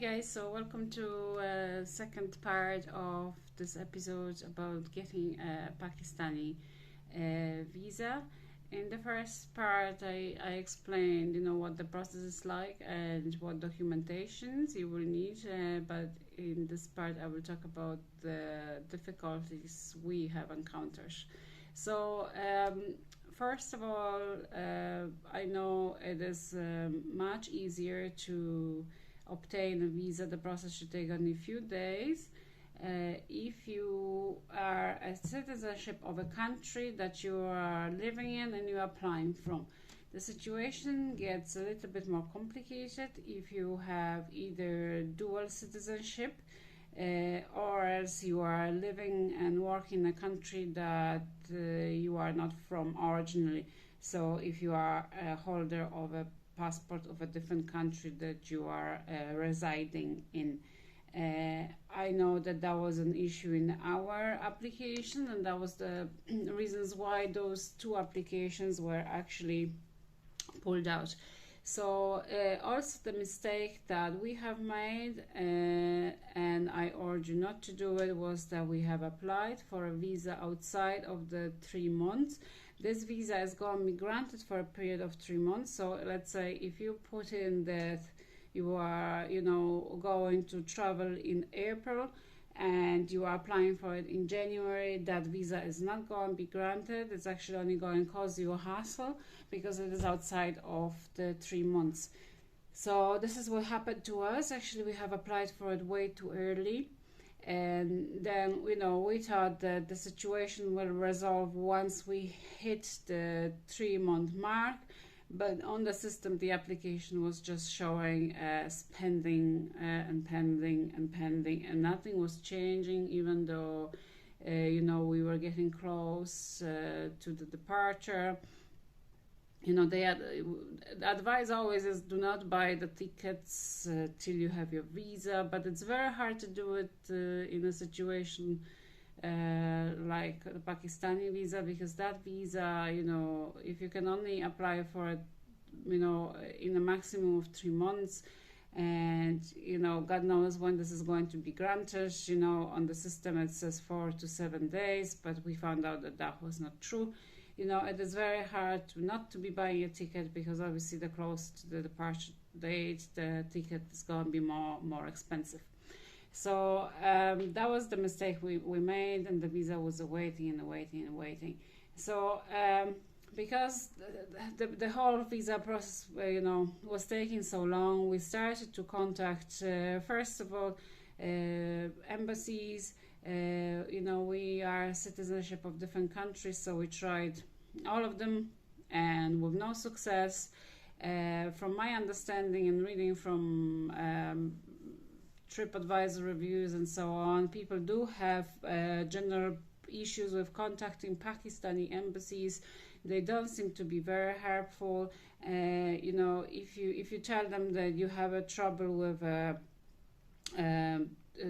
guys, so welcome to second part of this episode about getting a Pakistani visa. In the first part, I explained, what the process is like and what documentations you will need. But in this part, I will talk about the difficulties we have encountered. So, first of all, I know it is much easier to obtain a visa. The process should take only a few days. If you are a citizenship of a country that you are living in and you are applying from, the situation gets a little bit more complicated if you have either dual citizenship or else you are living and working in a country that you are not from originally. So if you are a holder of a passport of a different country that you are residing in. I know that was an issue in our application, and that was the reasons why those two applications were actually pulled out. So also the mistake that we have made, and I urge you not to do it, was that we have applied for a visa outside of the 3 months. This visa is going to be granted for a period of 3 months. So let's say if you put in that you are, going to travel in April and you are applying for it in January, that visa is not going to be granted. It's actually only going to cause you a hassle because it is outside of the 3 months. So this is what happened to us. Actually, we have applied for it way too early. And then, we thought that the situation will resolve once we hit the 3-month mark. But on the system, the application was just showing pending and pending and pending, and nothing was changing, even though, we were getting close to the departure. The advice always is do not buy the tickets till you have your visa, but it's very hard to do it in a situation like the Pakistani visa, because that visa, if you can only apply for it, in a maximum of 3 months, and God knows when this is going to be granted. On the system it says 4 to 7 days, but we found out that was not true. It is very hard not to be buying a ticket, because obviously the closer to the departure date, the ticket is going to be more expensive. So that was the mistake we made, and the visa was waiting. So because the whole visa process, was taking so long, we started to contact, first of all, embassies. We are citizenship of different countries, so we tried all of them, and with no success. From my understanding and reading from TripAdvisor reviews and so on, people do have general issues with contacting Pakistani embassies. They don't seem to be very helpful. If you tell them that you have a trouble with a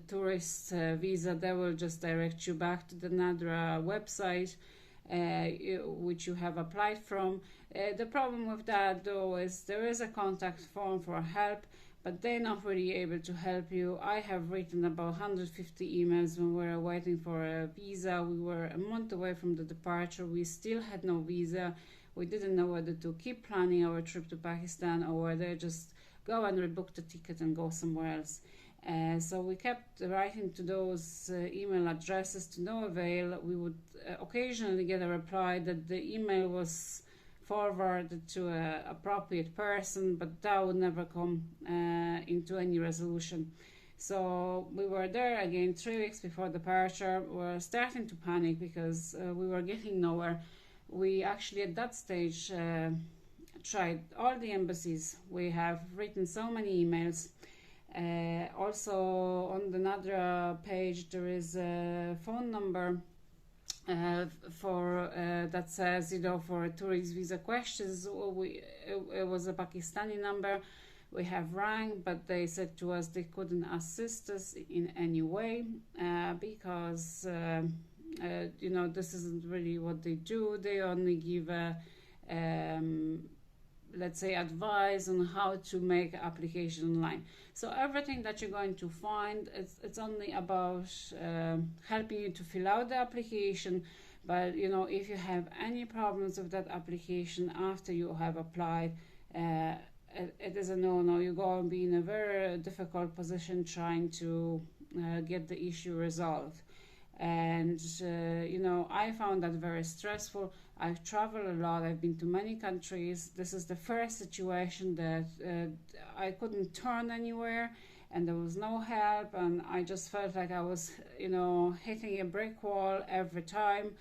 tourist visa, they will just direct you back to the NADRA website, which you have applied from. The problem with that, though, is there is a contact form for help, but they're not really able to help you. I have written about 150 emails when we were waiting for a visa. We were a month away from the departure. We still had no visa. We didn't know whether to keep planning our trip to Pakistan or whether just go and rebook the ticket and go somewhere else. So we kept writing to those email addresses to no avail. We would occasionally get a reply that the email was forwarded to an appropriate person, but that would never come into any resolution. So we were there again 3 weeks before departure. We were starting to panic because we were getting nowhere. We actually at that stage tried all the embassies. We have written so many emails. Also on the NADRA page there is a phone number for that says, for tourist visa questions. It was a Pakistani number. We have rang, but they said to us they couldn't assist us in any way because this isn't really what they do. They only give let's say, advice on how to make application online. So everything that you're going to find, it's only about helping you to fill out the application. But if you have any problems with that application after you have applied, it is a no-no. You're going to be in a very difficult position trying to get the issue resolved. And I found that very stressful. I've traveled a lot. I've been to many countries. This is the first situation that I couldn't turn anywhere, and there was no help, and I just felt like I was hitting a brick wall every time.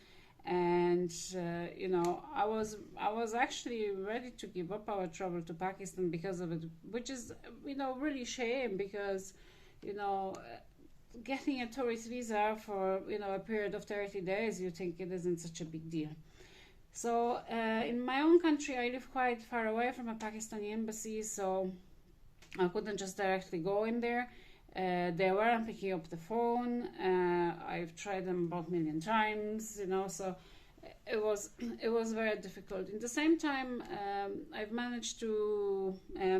And I was actually ready to give up our travel to Pakistan because of it, which is really shame, because getting a tourist visa for a period of 30 days, you think it isn't such a big deal. So in my own country, I live quite far away from a Pakistani embassy, so I couldn't just directly go in there. They weren't picking up the phone. I've tried them about a million times, so it was very difficult. In the same time, I've managed to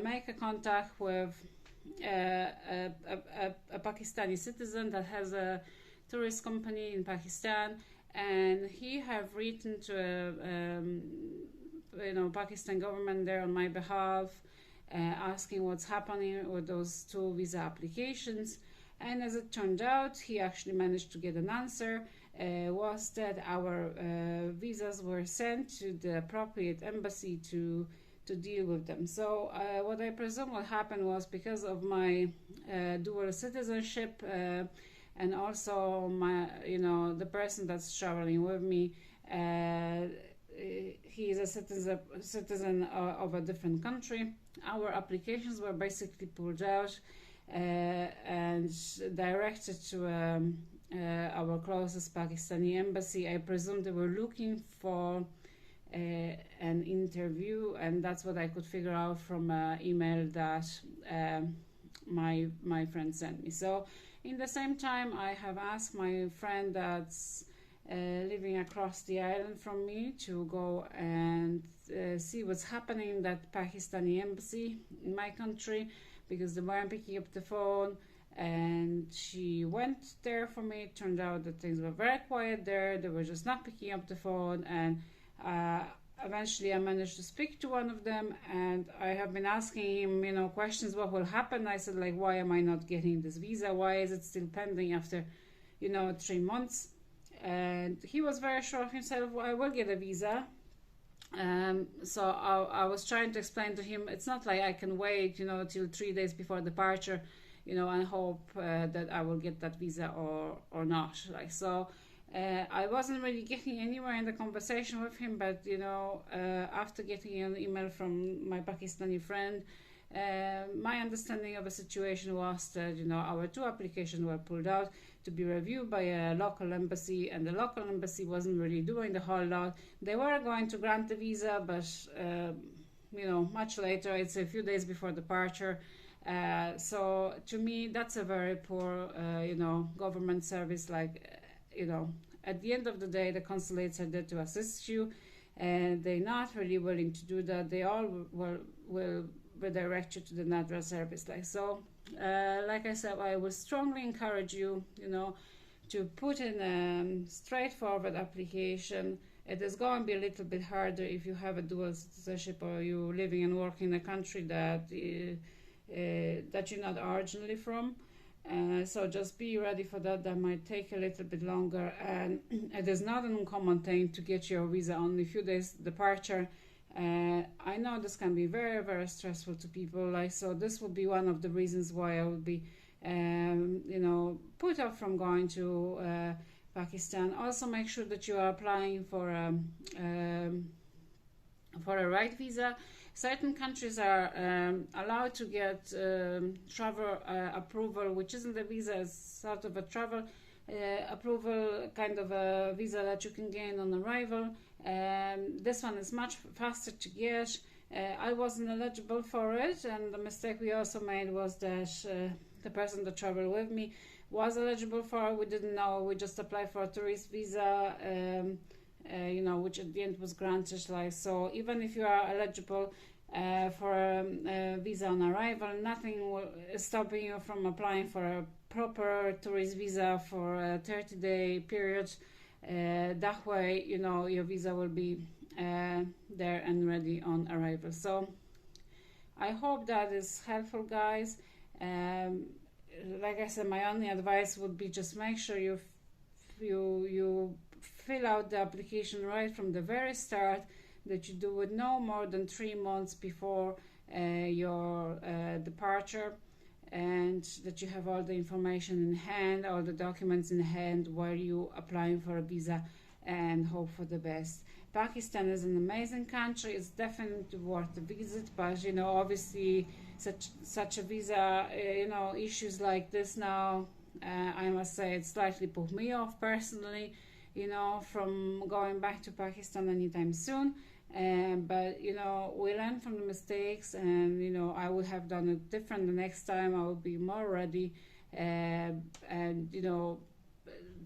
make a contact with a Pakistani citizen that has a tourist company in Pakistan, and he have written to Pakistan government there on my behalf, asking what's happening with those two visa applications. And as it turned out, he actually managed to get an answer. Was that our visas were sent to the appropriate embassy to deal with them. So what I presume what happened was, because of my dual citizenship, and also my the person that's traveling with me, he is a citizen of a different country. Our applications were basically pulled out and directed to our closest Pakistani embassy. I presume they were looking for an interview, and that's what I could figure out from an email that my friend sent me. So in the same time, I have asked my friend that's living across the island from me to go and see what's happening in that Pakistani embassy in my country, because they weren't picking up the phone. And she went there for me. It turned out that things were very quiet there. They were just not picking up the phone, and eventually I managed to speak to one of them, and I have been asking him questions. What will happen? I said, like, why am I not getting this visa? Why is it still pending after 3 months? And he was very sure of himself. Well, I will get a visa. So I was trying to explain to him, it's not like I can wait till 3 days before departure and hope that I will get that visa or not. I wasn't really getting anywhere in the conversation with him, but after getting an email from my Pakistani friend, my understanding of the situation was that our two applications were pulled out to be reviewed by a local embassy, and the local embassy wasn't really doing the whole lot. They were going to grant the visa, but much later, it's a few days before departure. So to me, that's a very poor government service. At the end of the day, the consulates are there to assist you, and they're not really willing to do that. They all will redirect you to the Nadra service. Like I said, I would strongly encourage you, to put in a straightforward application. It is going to be a little bit harder if you have a dual citizenship or you living and working in a country that you're not originally from. So just be ready for that. That might take a little bit longer, and it is not an uncommon thing to get your visa only a few days departure. I know this can be very, very stressful to people. So this would be one of the reasons why I would be, put off from going to Pakistan. Also, make sure that you are applying for a right visa. Certain countries are allowed to get travel approval, which isn't a visa, it's sort of a travel approval, kind of a visa that you can gain on arrival. This one is much faster to get. I wasn't eligible for it, and the mistake we also made was that the person that traveled with me was eligible for it. We didn't know. We just applied for a tourist visa, which at the end was granted. So even if you are eligible, for a visa on arrival. Nothing will stopping you from applying for a proper tourist visa for a 30-day period. That way, you know, your visa will be there and ready on arrival. So I hope that is helpful, guys. Like I said, my only advice would be just make sure you fill out the application right from the very start, that you do it no more than 3 months before your departure, and that you have all the information in hand, all the documents in hand while you applying for a visa, and hope for the best. Pakistan is an amazing country. It's definitely worth the visit, but you know, obviously such a visa, you know, issues like this now, I must say it slightly put me off personally, you know, from going back to Pakistan anytime soon. But you know, we learn from the mistakes, and you know, I would have done it different the next time. I would be more ready, and you know,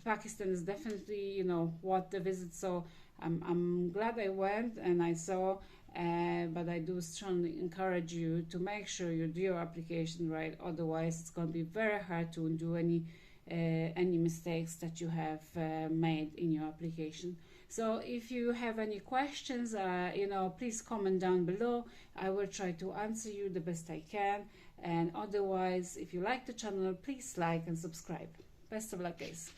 Pakistan is definitely, you know, worth the visit. So I'm glad I went and I saw, but I do strongly encourage you to make sure you do your application right. Otherwise, it's going to be very hard to undo any mistakes that you have made in your application. So if you have any questions, you know, please comment down below. I will try to answer you the best I can. And otherwise, if you like the channel, please like and subscribe. Best of luck, guys.